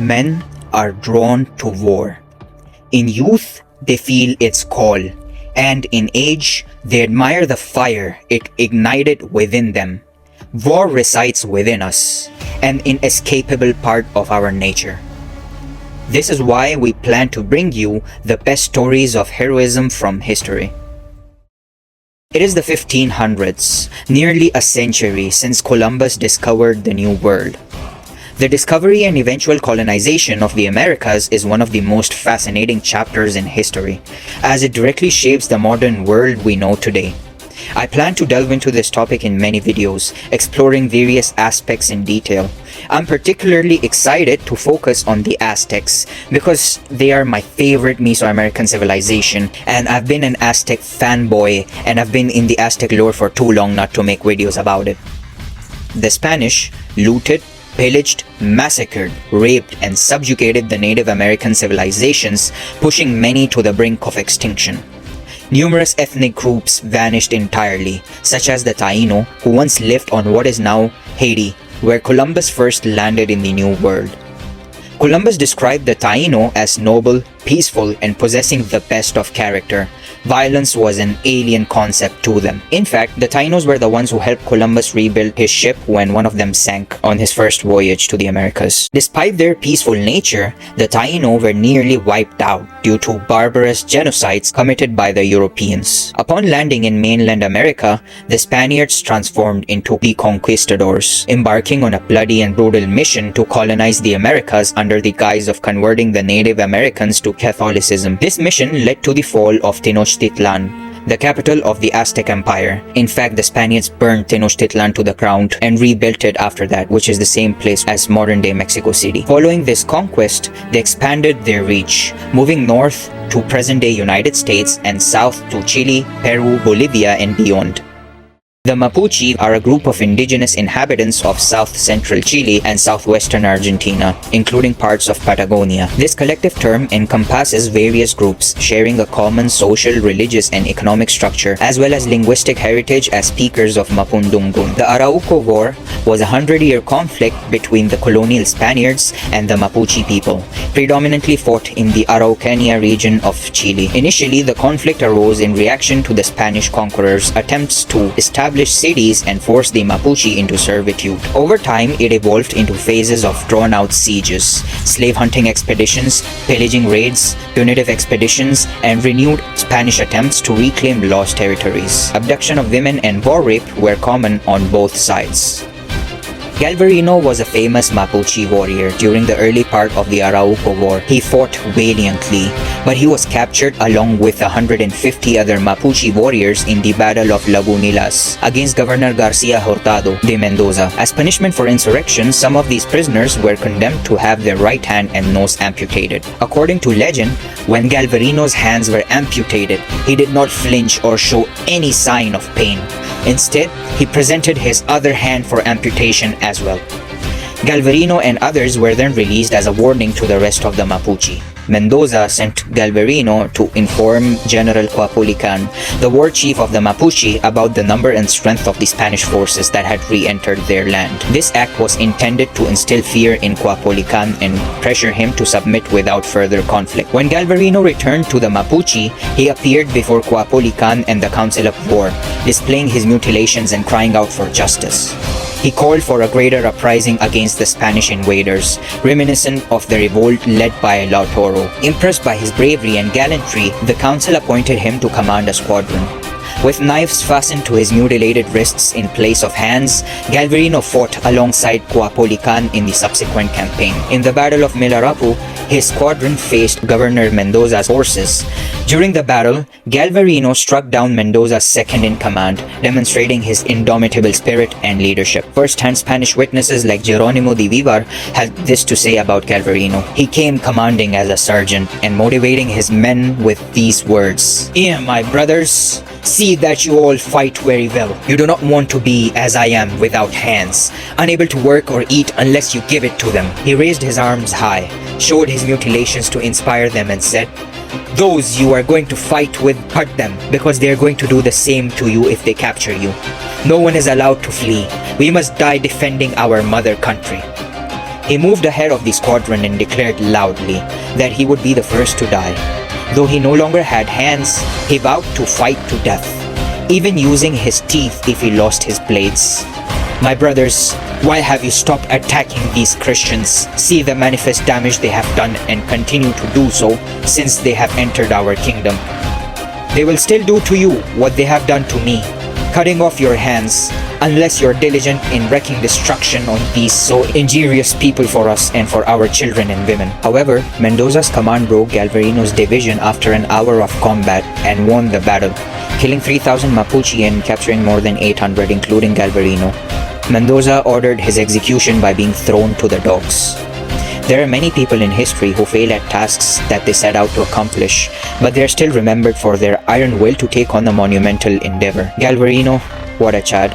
Men are drawn to war. In youth, they feel its call, and in age, they admire the fire it ignited within them. War resides within us, an inescapable part of our nature. This is why we plan to bring you the best stories of heroism from history. It is the 1500s, nearly a century since Columbus discovered the New World. The discovery and eventual colonization of the Americas is one of the most fascinating chapters in history, as it directly shapes the modern world we know today. I plan to delve into this topic in many videos, exploring various aspects in detail. I'm particularly excited to focus on the Aztecs because they are my favorite Mesoamerican civilization, and I've been an Aztec fanboy and I've been in the Aztec lore for too long not to make videos about it. The Spanish looted, pillaged, massacred, raped, and subjugated the Native American civilizations, pushing many to the brink of extinction. Numerous ethnic groups vanished entirely, such as the Taino, who once lived on what is now Haiti, where Columbus first landed in the New World. Columbus described the Taino as noble, peaceful, and possessing the best of character. Violence was an alien concept to them. In fact, the Tainos were the ones who helped Columbus rebuild his ship when one of them sank on his first voyage to the Americas. Despite their peaceful nature, the Taino were nearly wiped out due to barbarous genocides committed by the Europeans. Upon landing in mainland America, the Spaniards transformed into the conquistadors, embarking on a bloody and brutal mission to colonize the Americas under the guise of converting the Native Americans to Catholicism. This mission led to the fall of Tenochtitlan, the capital of the Aztec Empire. In fact, the Spaniards burned Tenochtitlan to the ground and rebuilt it after that, which is the same place as modern-day Mexico City. Following this conquest, they expanded their reach, moving north to present-day United States and south to Chile, Peru, Bolivia, and beyond. The Mapuche are a group of indigenous inhabitants of south-central Chile and southwestern Argentina, including parts of Patagonia. This collective term encompasses various groups sharing a common social, religious, and economic structure, as well as linguistic heritage as speakers of Mapudungun. The Arauco War was a 100-year conflict between the colonial Spaniards and the Mapuche people, predominantly fought in the Araucania region of Chile. Initially, the conflict arose in reaction to the Spanish conquerors' attempts to establish cities and force the Mapuche into servitude. Over time, it evolved into phases of drawn-out sieges, slave hunting expeditions, pillaging raids, punitive expeditions, and renewed Spanish attempts to reclaim lost territories. Abduction of women and war rape were common on both sides. Galvarino was a famous Mapuche warrior during the early part of the Arauco War. He fought valiantly, but he was captured along with 150 other Mapuche warriors in the Battle of Lagunitas against Governor Garcia Hurtado de Mendoza. As punishment for insurrection, some of these prisoners were condemned to have their right hand and nose amputated. According to legend, when Galvarino's hands were amputated, he did not flinch or show any sign of pain. Instead, he presented his other hand for amputation as well. Galvarino and others were then released as a warning to the rest of the Mapuche. Mendoza sent Galvarino to inform General Cuauhtémoc, the war chief of the Mapuche, about the number and strength of the Spanish forces that had re-entered their land. This act was intended to instill fear in Cuauhtémoc and pressure him to submit without further conflict. When Galvarino returned to the Mapuche, he appeared before Cuauhtémoc and the Council of War, displaying his mutilations and crying out for justice. He called for a greater uprising against the Spanish invaders, reminiscent of the revolt led by Lautaro. Impressed by his bravery and gallantry, the council appointed him to command a squadron. With knives fastened to his mutilated wrists in place of hands, Galvarino fought alongside Cuauhtémoc in the subsequent campaign. In the Battle of Milarapu, his squadron faced Governor Mendoza's forces. During the battle, Galvarino struck down Mendoza's second-in-command, demonstrating his indomitable spirit and leadership. First-hand Spanish witnesses like Jerónimo de Vivar had this to say about Galvarino. He came commanding as a sergeant and motivating his men with these words: "Here, my brothers, see that you all fight very well. You do not want to be as I am, without hands, unable to work or eat unless you give it to them." He raised his arms high, showed his mutilations to inspire them, and said, "Those you are going to fight with, hurt them, because they are going to do the same to you if they capture you. No one is allowed to flee. We must die defending our mother country." He moved ahead of the squadron and declared loudly that he would be the first to die. Though he no longer had hands, he vowed to fight to death, even using his teeth if he lost his blades. My brothers, why have you stopped attacking these Christians? See the manifest damage they have done and continue to do so since they have entered our kingdom. They will still do to you what they have done to me, cutting off your hands, unless you're diligent in wreaking destruction on these so injurious people for us and for our children and women. However, Mendoza's command broke Galvarino's division after an hour of combat and won the battle, killing 3,000 Mapuche and capturing more than 800, including Galvarino. Mendoza ordered his execution by being thrown to the dogs. There are many people in history who fail at tasks that they set out to accomplish, but they are still remembered for their iron will to take on the monumental endeavor. Galvarino, what a Chad.